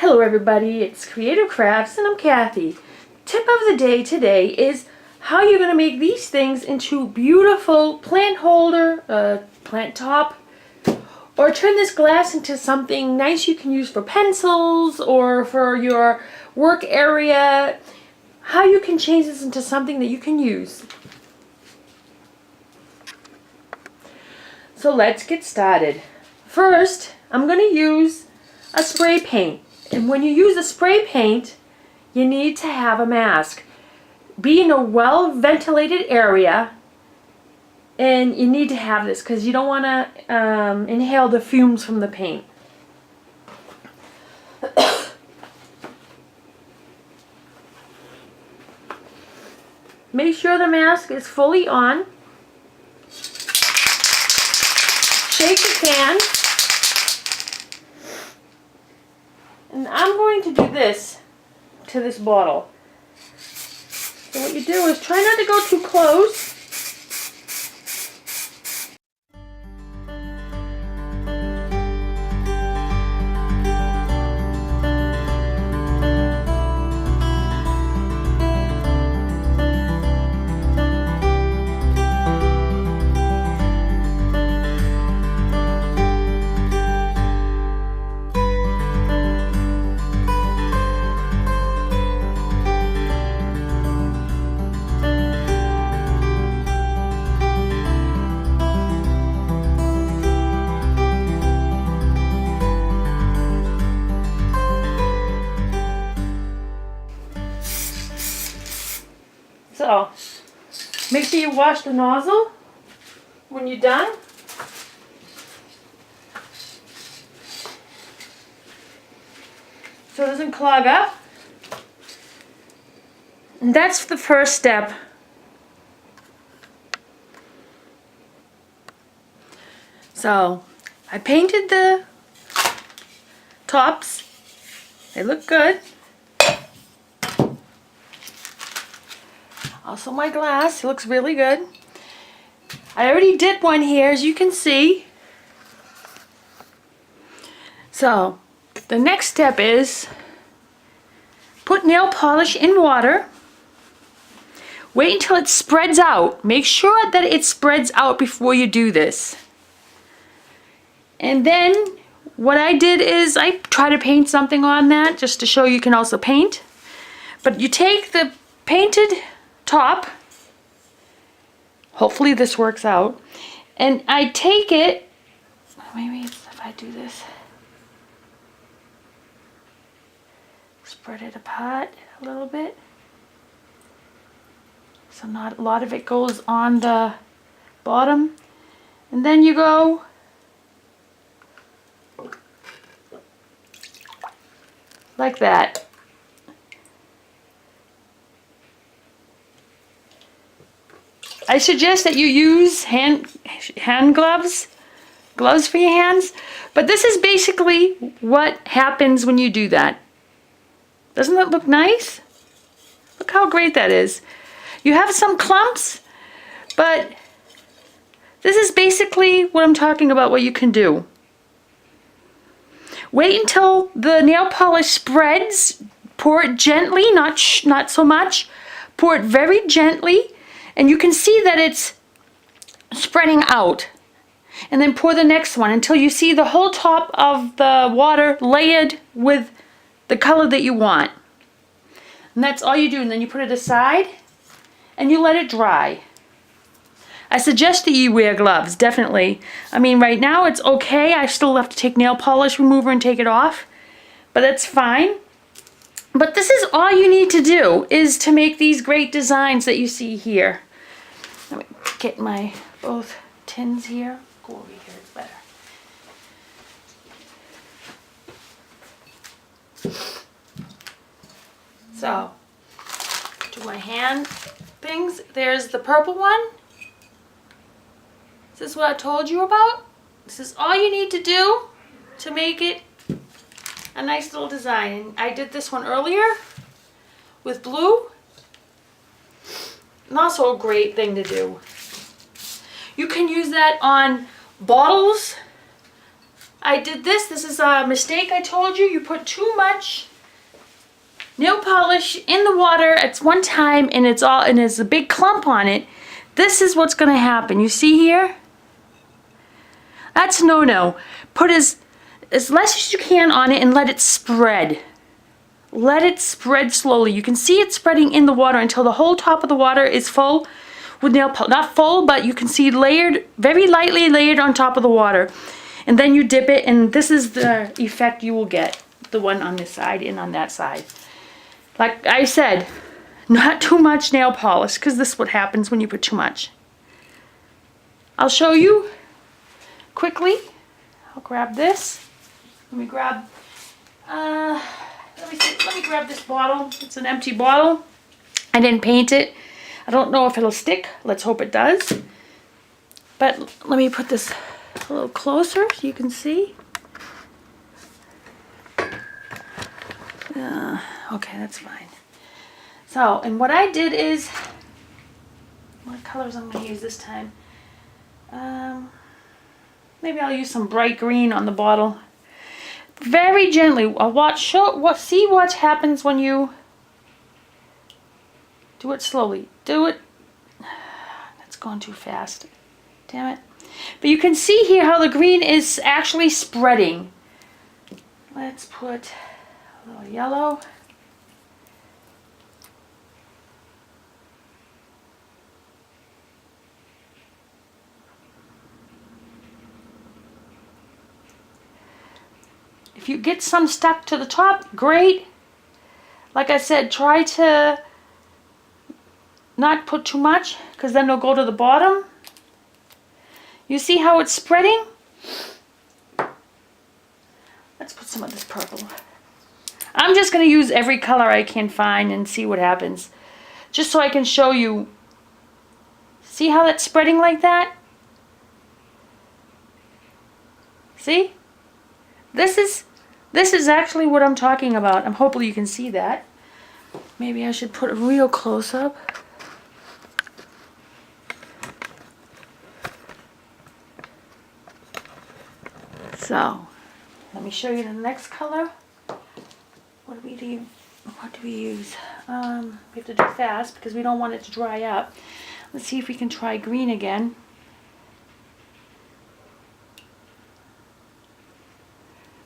Hello everybody, it's Creative Crafts and I'm Kathy. Tip of the day today is how you're going to make these things into beautiful plant holder, plant top, or turn this glass into something nice you can use for pencils or for your work area. How you can change this into something that you can use. So let's get started. First, I'm going to use a spray paint. And when you use a spray paint, you need to have a mask. Be in a well-ventilated area, and you need to have this because you don't want to inhale the fumes from the paint. Make sure the mask is fully on. Shake the can. And I'm going to do this to this bottle. So what you do is try not to go too close. So, make sure you wash the nozzle when you're done. So it doesn't clog up. And that's the first step. So, I painted the tops. They look good. Also my glass, it looks really good. I already did one here, as you can see. So, the next step is put nail polish in water. Wait until it spreads out. Make sure that it spreads out before you do this. And then what I did is I try to paint something on that just to show you can also paint. But you take the painted top, hopefully this works out, and I take it, maybe if I do this, spread it apart a little bit so not a lot of it goes on the bottom, and then you go like that. I suggest that you use hand gloves for your hands, but this is basically what happens when you do that. Doesn't that look nice? Look how great that is. You have some clumps, but this is basically what I'm talking about, what you can do. Wait until the nail polish spreads. Pour it gently, not so much. Pour it very gently. And you can see that it's spreading out. And then pour the next one until you see the whole top of the water layered with the color that you want. And that's all you do. And then you put it aside and you let it dry. I suggest that you wear gloves, definitely. I mean, right now it's okay. I still have to take nail polish remover and take it off. But that's fine. But this is all you need to do, is to make these great designs that you see here. Let me get my both tins here. Go over here, it's better. So, do my hand things. There's the purple one. This is what I told you about. This is all you need to do to make it a nice little design. I did this one earlier with blue. And also a great thing to do. You can use that on bottles I did this. This is a mistake I told you. You put too much nail polish in the water at one time and there's a big clump on it. This is what's going to happen. You see here? That's no-no. Put as less as you can on it and let it spread. Let it spread slowly. You can see it spreading in the water until the whole top of the water is full with nail polish. Not full, but you can see layered, very lightly layered on top of the water. And then you dip it, and this is the effect you will get. The one on this side and on that side. Like I said, not too much nail polish, because this is what happens when you put too much. I'll show you quickly. I'll grab this. Let me grab, let me grab this bottle. It's an empty bottle. I didn't paint it. I don't know if it'll stick. Let's hope it does. But let me put this a little closer so you can see. Okay, that's fine. So, and what I did is, what colors I'm going to use this time? Maybe I'll use some bright green on the bottle. Very gently. I'll see what happens when you do it slowly. Do it. That's going too fast. Damn it. But you can see here how the green is actually spreading. Let's put a little yellow. If you get some stuck to the top, great. Like I said, try to not put too much, because then it'll go to the bottom. You see how it's spreading? Let's put some of this purple. I'm just going to use every color I can find and see what happens. Just so I can show you. See how that's spreading like that? See? This is actually what I'm talking about. Hopefully you can see that. Maybe I should put a real close-up. So, let me show you the next color. What do we use? We have to do fast because we don't want it to dry up. Let's see if we can try green again.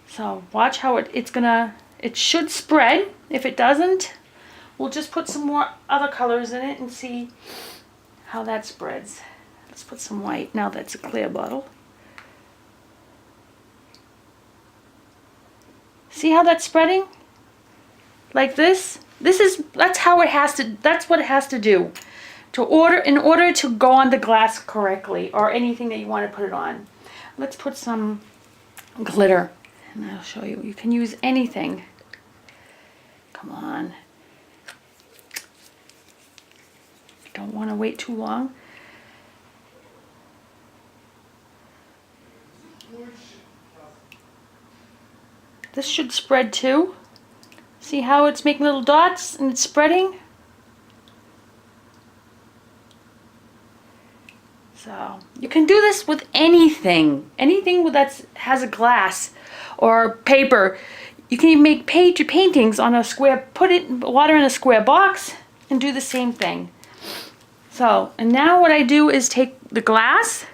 So watch how it should spread. If it doesn't, we'll just put some more other colors in it and see how that spreads. Let's put some white. Now that's a clear bottle. See how that's spreading? Like this? That's how it has to, that's what it has to do. In order to go on the glass correctly, or anything that you want to put it on. Let's put some glitter. And I'll show you. You can use anything. Come on. Don't want to wait too long. This should spread too. See how it's making little dots and it's spreading? So you can do this with anything. Anything that has a glass or paper. You can even make paintings on a square, put water in a square box and do the same thing. So, and now what I do is take the glass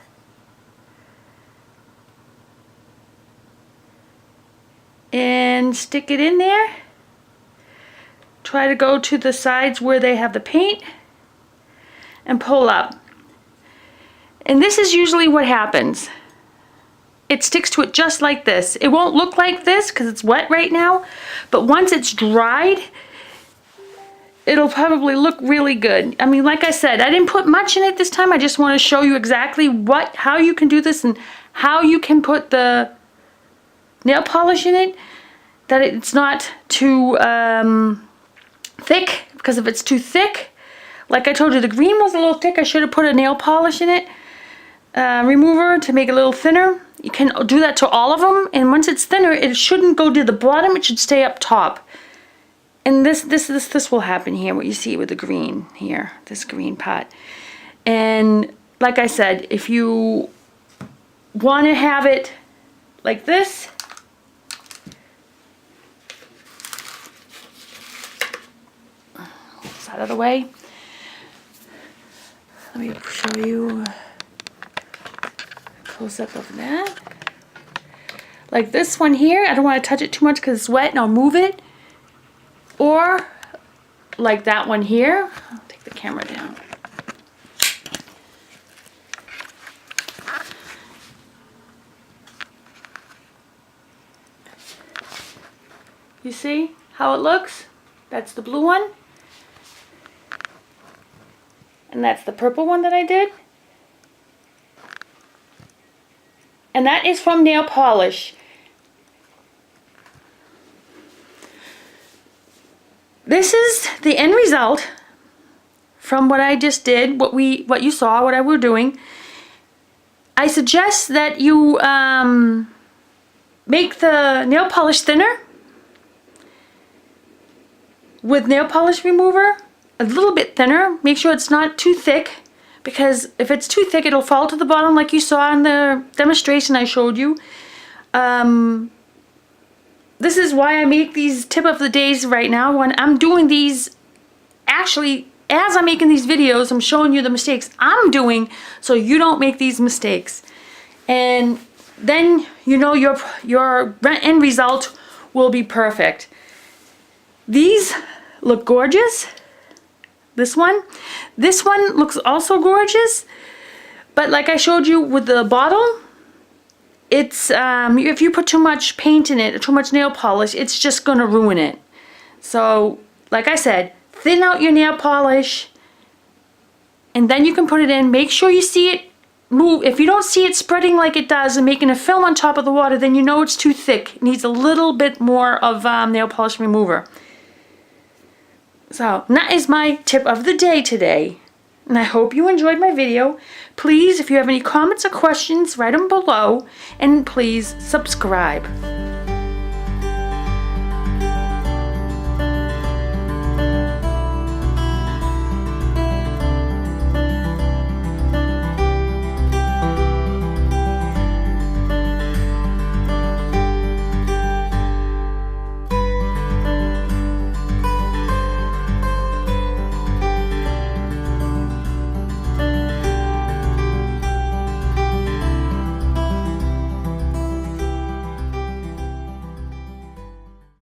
and stick it in there. Try to go to the sides where they have the paint and pull up. And this is usually what happens. It sticks to it just like this. It won't look like this because it's wet right now, but once it's dried, it'll probably look really good. I mean, like I said, I didn't put much in it this time. I just want to show you exactly how you can do this and how you can put the nail polish in it, that it's not too thick, because if it's too thick, like I told you, the green was a little thick. I should have put a nail polish in it, remover to make it a little thinner. You can do that to all of them, and once it's thinner, it shouldn't go to the bottom, it should stay up top. And this will happen here, what you see with the green here, this green pot. And like I said, if you want to have it like this. This out of the way. Let me show you a close-up of that. Like this one here, I don't want to touch it too much because it's wet and I'll move it. Or like that one here. I'll take the camera down. You see how it looks? That's the blue one. And that's the purple one that I did. And that is from nail polish. This is the end result from what I just did, what you saw, what I were doing. I suggest that you make the nail polish thinner with nail polish remover, a little bit thinner. Make sure it's not too thick, because if it's too thick it'll fall to the bottom like you saw in the demonstration I showed you. This is why I make these tip of the days right now. When I'm doing these, actually as I'm making these videos, I'm showing you the mistakes I'm doing so you don't make these mistakes. And then you know your end result will be perfect. These look gorgeous. This one looks also gorgeous. But like I showed you with the bottle, it's if you put too much paint in it, or too much nail polish, it's just gonna ruin it. So like I said, thin out your nail polish and then you can put it in. Make sure you see it move. If you don't see it spreading like it does and making a film on top of the water, then you know it's too thick. It needs a little bit more of nail polish remover. So that is my tip of the day today. And I hope you enjoyed my video. Please, if you have any comments or questions, write them below. And please subscribe.